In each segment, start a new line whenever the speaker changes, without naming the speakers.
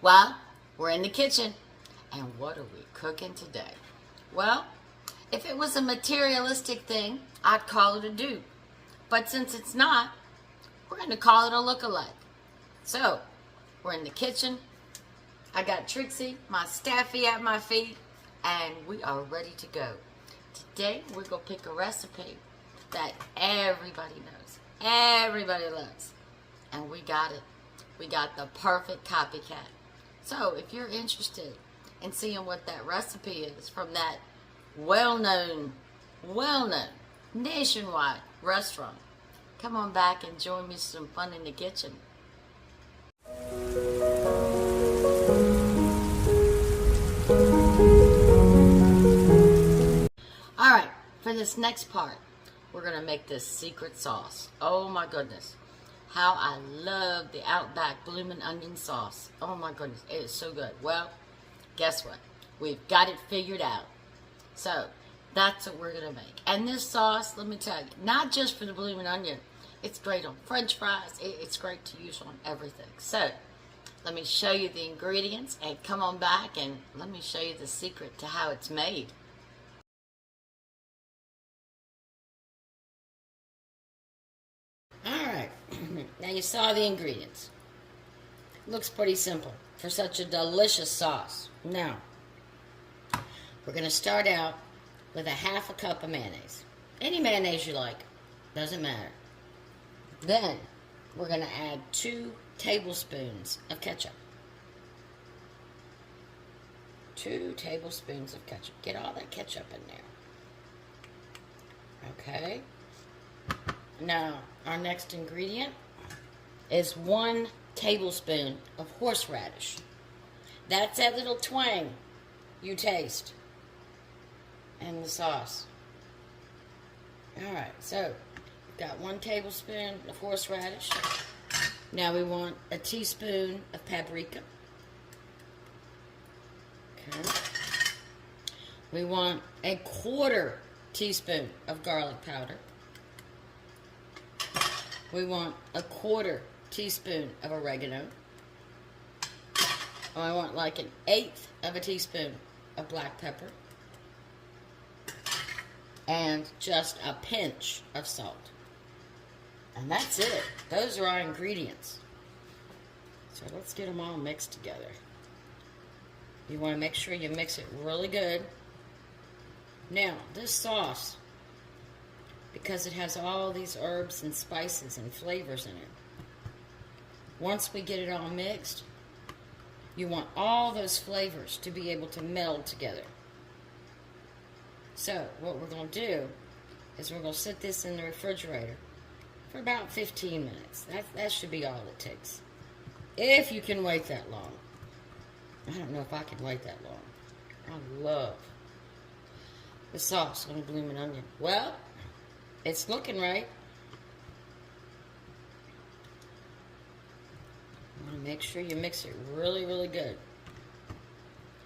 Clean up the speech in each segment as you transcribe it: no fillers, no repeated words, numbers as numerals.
Well, we're in the kitchen. And what are we cooking today? Well, if it was a materialistic thing, I'd call it a dupe. But since it's not, we're going to call it a look-alike. So, we're in the kitchen. I got Trixie, my staffy at my feet, and we are ready to go. Today, we're going to pick a recipe that everybody knows, everybody loves. And we got it. We got the perfect copycat. So, if you're interested in seeing what that recipe is from that well-known, nationwide restaurant, come on back and join me some fun in the kitchen. Alright, for this next part, we're going to make this secret sauce. Oh my goodness. How I love the Outback Bloomin' onion sauce. Oh my goodness, it is so good. Well, guess what? We've got it figured out. So, that's what we're going to make. And this sauce, let me tell you, not just for the bloomin' onion. It's great on French fries. It's great to use on everything. So, let me show you the ingredients and come on back and let me show you the secret to how it's made. Alright, now you saw the ingredients. Looks pretty simple for such a delicious sauce. Now, we're going to start out with a half a cup of mayonnaise. Any mayonnaise you like, doesn't matter. Then, we're going to add 2 tablespoons of ketchup. 2 tablespoons of ketchup. Get all that ketchup in there. Okay. Now, our next ingredient is 1 tablespoon of horseradish. That's that little twang you taste in the sauce. Alright, so we've got 1 tablespoon of horseradish. Now we want a teaspoon of paprika. Okay. We want a 1/4 teaspoon of garlic powder. We want a 1/4 teaspoon of oregano. I want like 1/8 of a teaspoon of black pepper. And just a pinch of salt. And that's it. Those are our ingredients. So let's get them all mixed together. You want to make sure you mix it really good. Now, this sauce, because it has all these herbs and spices and flavors in it, once we get it all mixed, you want all those flavors to be able to meld together. So, what we're going to do is we're going to sit this in the refrigerator for about 15 minutes. That should be all it takes. If you can wait that long. I don't know if I can wait that long. I love the sauce on the bloomin' onion. Well, it's looking right. You want to make sure you mix it really, really good.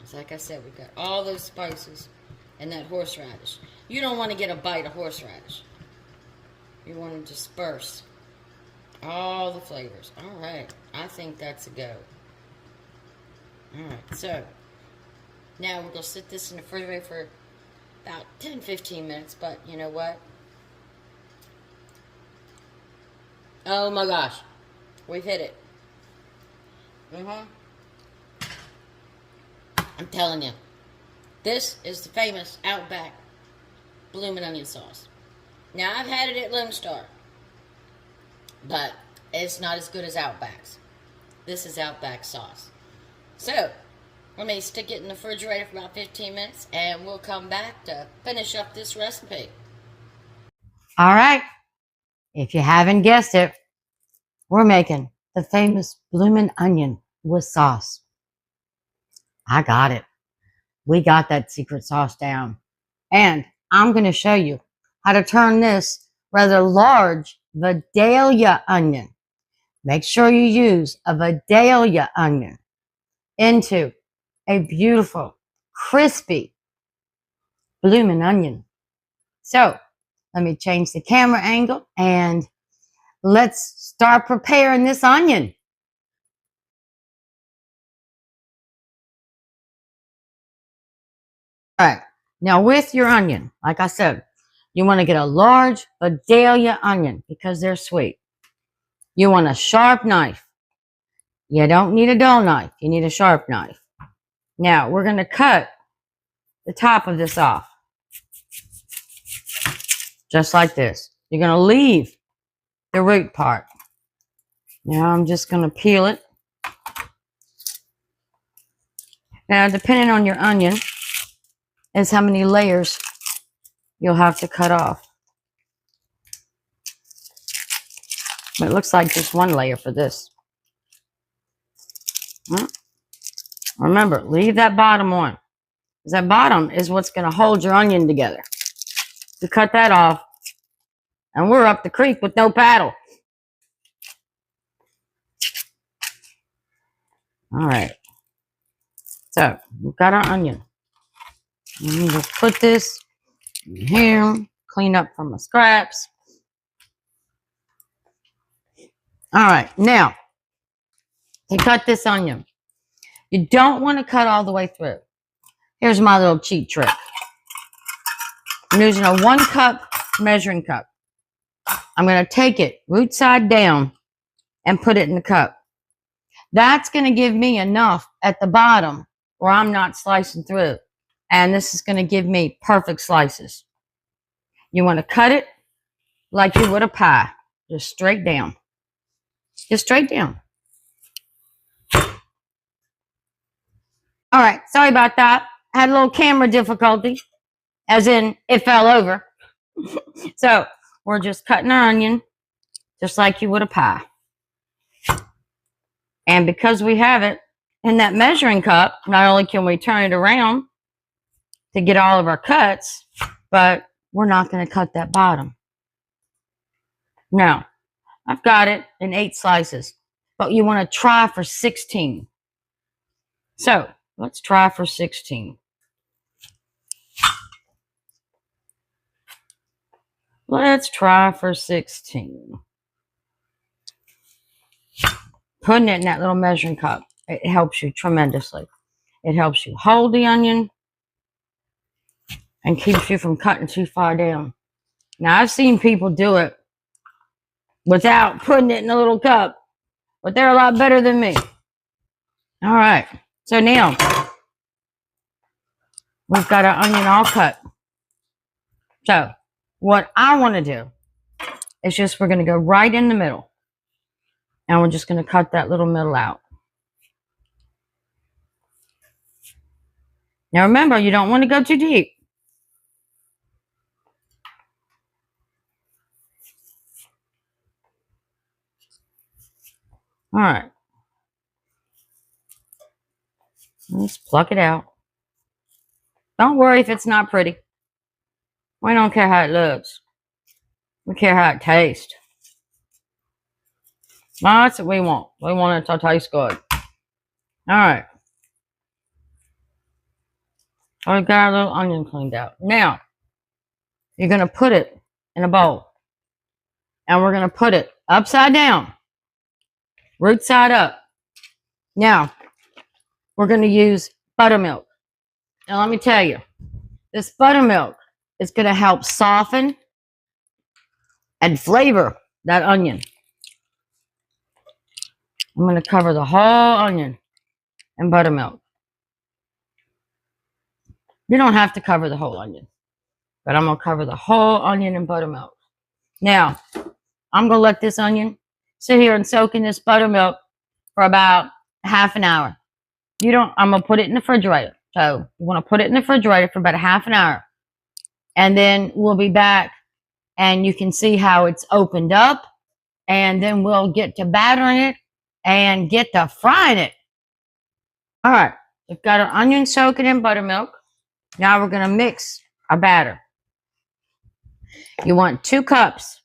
It's like I said, we've got all those spices and that horseradish. You don't want to get a bite of horseradish. You want to disperse all the flavors. Alright, I think that's a go. Alright, so now we're going to sit this in the refrigerator for about 10-15 minutes, but you know what? Oh my gosh, we've hit it. I'm telling you, this is the famous Outback Bloomin' onion sauce. Now, I've had it at Lone Star, but it's not as good as Outback's. This is Outback sauce. So, let me stick it in the refrigerator for about 15 minutes, and we'll come back to finish up this recipe.
All right. If you haven't guessed it, we're making the famous bloomin' onion with sauce. I got it. We got that secret sauce down. And I'm going to show you how to turn this rather large Vidalia onion. Make sure you use a Vidalia onion into a beautiful, crispy bloomin' onion. So, let me change the camera angle and let's start preparing this onion. Now with your onion, like I said, you want to get a large Vidalia onion because they're sweet. You want a sharp knife. You don't need a dull knife. You need a sharp knife. Now we're going to cut the top of this off. Just like this. You're going to leave the root part. Now I'm just going to peel it. Now, depending on your onion, is how many layers you'll have to cut off. It looks like just one layer for this. Remember, leave that bottom one. Because that bottom is what's going to hold your onion together. You cut that off, and we're up the creek with no paddle. All right. So, we've got our onion. I'm going to put this in here, clean up from the scraps. All right, now, to cut this onion, you don't want to cut all the way through. Here's my little cheat trick. I'm using a 1 cup measuring cup. I'm going to take it root side down and put it in the cup. That's going to give me enough at the bottom where I'm not slicing through. And this is going to give me perfect slices. You want to cut it like you would a pie. Just straight down. Just straight down. All right, sorry about that. I had a little camera difficulty, as in it fell over. So we're just cutting our onion just like you would a pie. And because we have it in that measuring cup, not only can we turn it around to get all of our cuts, but we're not going to cut that bottom. Now, I've got it in 8 slices, but you want to try for 16. So let's try for 16. Let's try for 16. Putting it in that little measuring cup, it helps you tremendously. It helps you hold the onion and keeps you from cutting too far down. Now, I've seen people do it without putting it in a little cup, but they're a lot better than me. All right, so now we've got our onion all cut. So what I want to do is just we're going to go right in the middle, and we're just going to cut that little middle out. Now remember, you don't want to go too deep. All right. Let's pluck it out. Don't worry if it's not pretty. We don't care how it looks. We care how it tastes. That's what we want. We want it to taste good. All right. So we've got our little onion cleaned out. Now, you're going to put it in a bowl. And we're going to put it upside down. Root side up. Now, we're going to use buttermilk. Now, let me tell you, this buttermilk is going to help soften and flavor that onion. I'm going to cover the whole onion in buttermilk. You don't have to cover the whole onion, but I'm going to cover the whole onion in buttermilk. Now, I'm going to let this onion sit here and soak in this buttermilk for about half an hour. I'm going to put it in the refrigerator. So you want to put it in the refrigerator for about a half an hour. And then we'll be back and you can see how it's opened up. And then we'll get to battering it and get to frying it. All right. We've got our onion soaking in buttermilk. Now we're going to mix our batter. You want 2 cups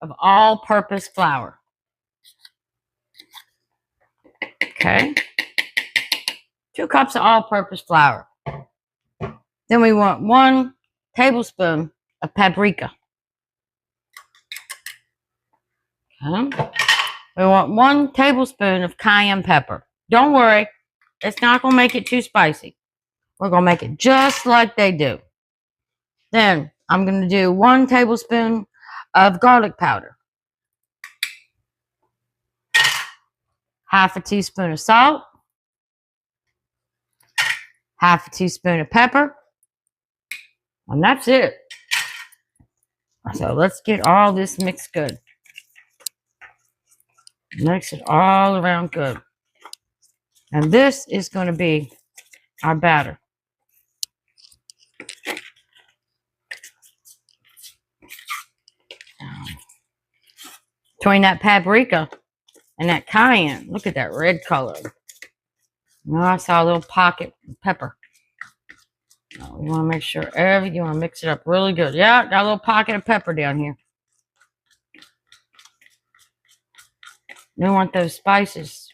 of all-purpose flour. Okay. 2 cups of all-purpose flour. Then we want 1 tablespoon of paprika. Okay. We want 1 tablespoon of cayenne pepper. Don't worry, it's not going to make it too spicy. We're going to make it just like they do. Then I'm going to do 1 tablespoon of garlic powder, half a teaspoon of salt, half a teaspoon of pepper, and that's it. So let's get all this mixed good. Mix it all around good. And this is going to be our batter. Between that paprika and that cayenne, look at that red color. Now I saw a little pocket of pepper. Now you want to make sure you want to mix it up really good. Yeah, got a little pocket of pepper down here. You want those spices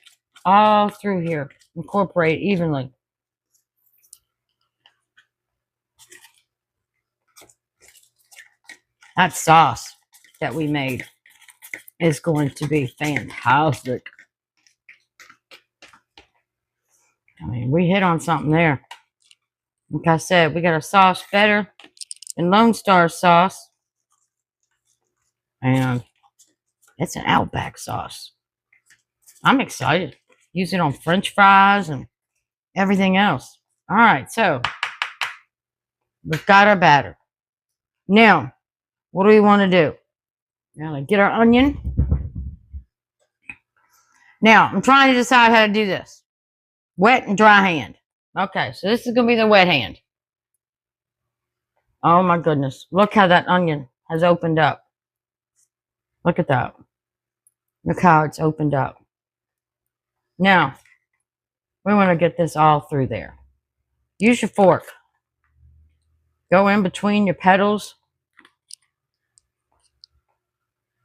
all through here, incorporate evenly. That sauce that we made is going to be fantastic. I mean, we hit on something there. Like I said, we got a sauce better than Lone Star sauce. And it's an Outback sauce. I'm excited. Use it on French fries and everything else. All right, so we've got our batter. Now, what do we want to do? Now, get our onion. Now, I'm trying to decide how to do this. Wet and dry hand. Okay, so this is going to be the wet hand. Oh my goodness. Look how that onion has opened up. Look at that. Look how it's opened up. Now, we want to get this all through there. Use your fork. Go in between your petals.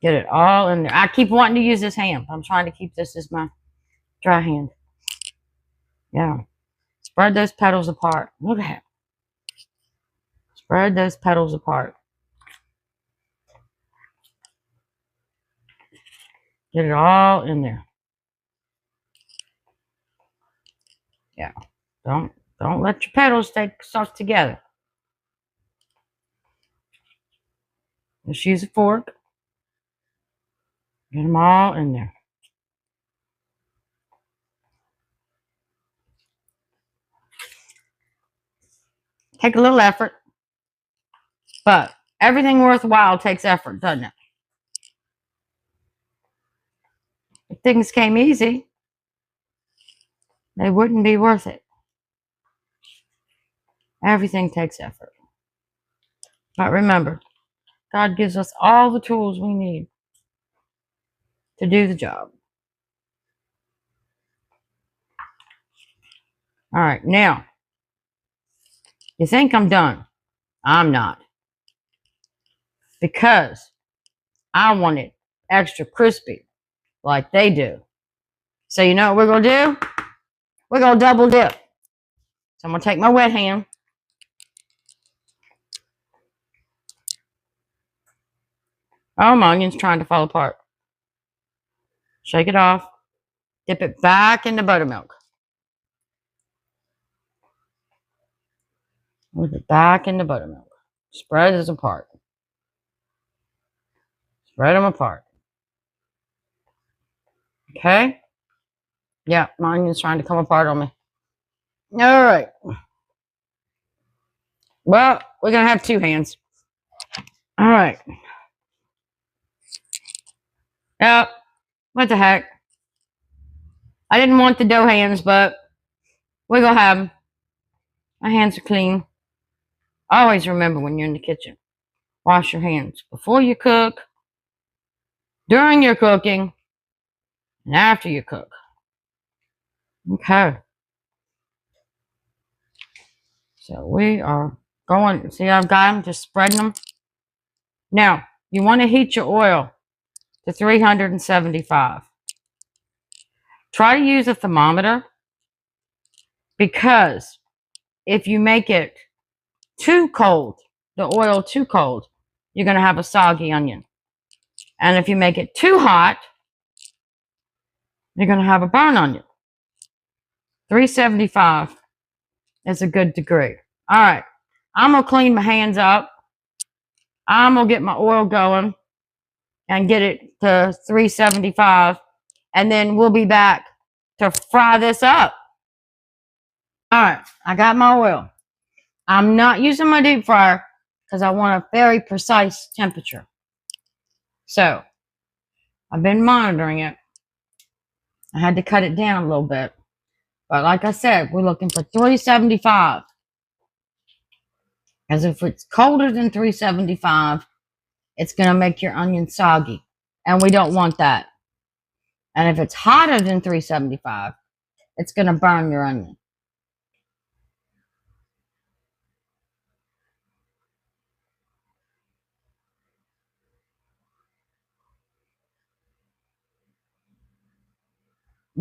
Get it all in there. I keep wanting to use this hand. I'm trying to keep this as my dry hand. Yeah. Spread those petals apart. Look at that. Spread those petals apart. Get it all in there. Yeah. Don't let your petals stay stuck together. Just use a fork. Get them all in there. Take a little effort. But everything worthwhile takes effort, doesn't it? If things came easy, they wouldn't be worth it. Everything takes effort. But remember, God gives us all the tools we need to do the job. All right, now, you think I'm done? I'm not. Because I want it extra crispy like they do. So you know what we're going to do? We're going to double dip. So I'm going to take my wet hand. Oh, my onion's trying to fall apart. Shake it off. Dip it back into buttermilk. Dip it back into buttermilk. Spread this apart. Spread them apart. Okay? Yeah, my onion's trying to come apart on me. All right. Well, we're going to have 2 hands. All right. Yep. What the heck? I didn't want the dough hands, but we're going to have them. My hands are clean. Always remember when you're in the kitchen, wash your hands before you cook, during your cooking, and after you cook. Okay. So we are going, see, I've got them, just spreading them. Now, you want to heat your oil to 375. Try to use a thermometer, because if you make it too cold, the oil too cold, you're going to have a soggy onion. And if you make it too hot, you're going to have a burnt onion. 375 is a good degree. All right. I'm going to clean my hands up. I'm going to get my oil going and get it to 375. And then we'll be back to fry this up. All right, I got my oil. I'm not using my deep fryer because I want a very precise temperature. So I've been monitoring it. I had to cut it down a little bit. But like I said, we're looking for 375. As if it's colder than 375, it's going to make your onion soggy. And we don't want that. And if it's hotter than 375, it's going to burn your onion.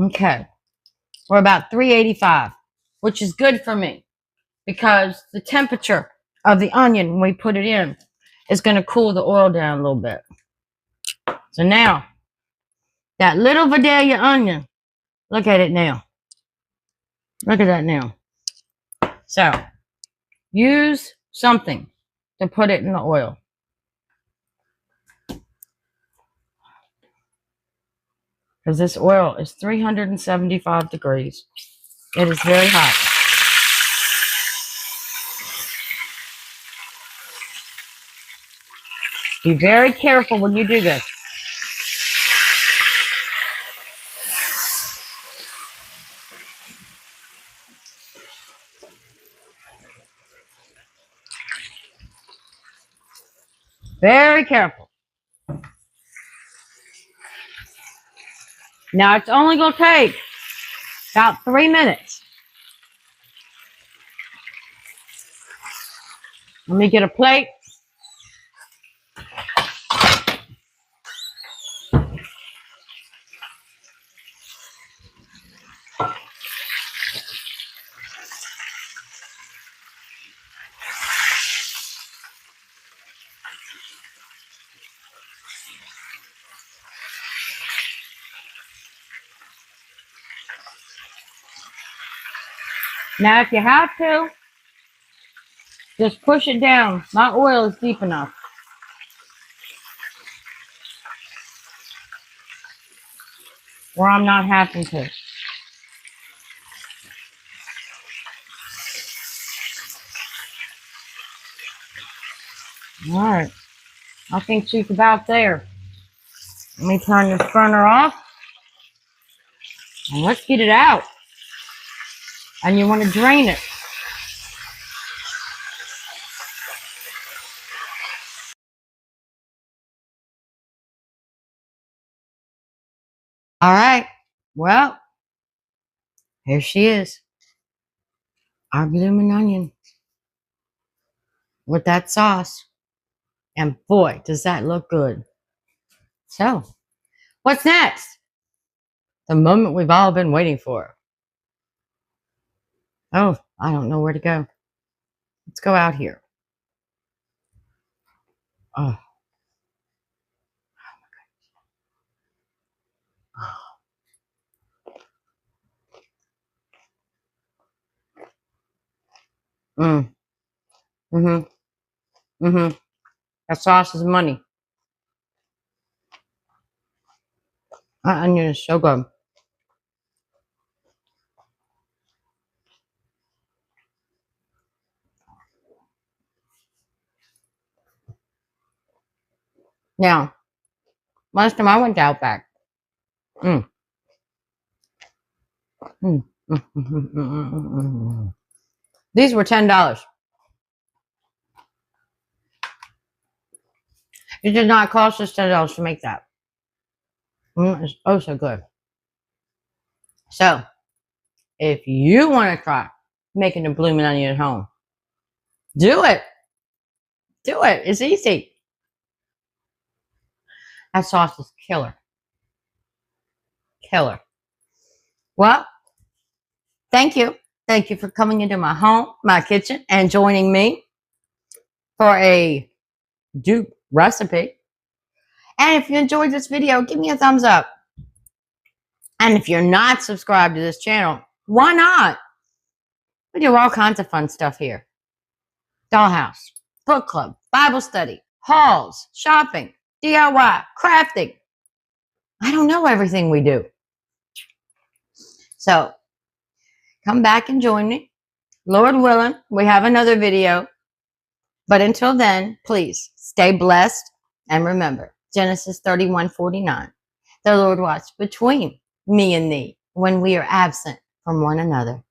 Okay. We're about 385, which is good for me because the temperature of the onion when we put it in is going to cool the oil down a little bit. So now, that little Vidalia onion, look at it now. Look at that now. So, use something to put it in the oil. Because this oil is 375 degrees. It is very hot. Be very careful when you do this. Very careful. Now it's only going to take about 3 minutes. Let me get a plate. Now if you have to, just push it down. My oil is deep enough. Where I'm not having to. All right. I think she's about there. Let me turn this burner off. And let's get it out. And you want to drain it. All right. Well, here she is. Our Bloomin' Onion. With that sauce. And boy, does that look good. So, what's next? The moment we've all been waiting for. Oh, I don't know where to go. Let's go out here. Oh. Mm. Mm-hmm. Mm-hmm. That sauce is money. That onion is so good. Now, last time I went to Outback. These were $10. It did not cost us $10 to make that. It's oh so good. So, if you want to try making a Bloomin' Onion at home, do it. Do it. It's easy. That sauce is killer. Killer. Well, thank you. Thank you for coming into my home, my kitchen, and joining me for a dupe recipe. And if you enjoyed this video, give me a thumbs up. And if you're not subscribed to this channel, why not? We do all kinds of fun stuff here. Dollhouse, book club, Bible study, hauls, shopping, DIY, crafting. I don't know everything we do. So come back and join me. Lord willing, we have another video. But until then, please stay blessed. And remember, Genesis 31:49. The Lord watched between me and thee when we are absent from one another.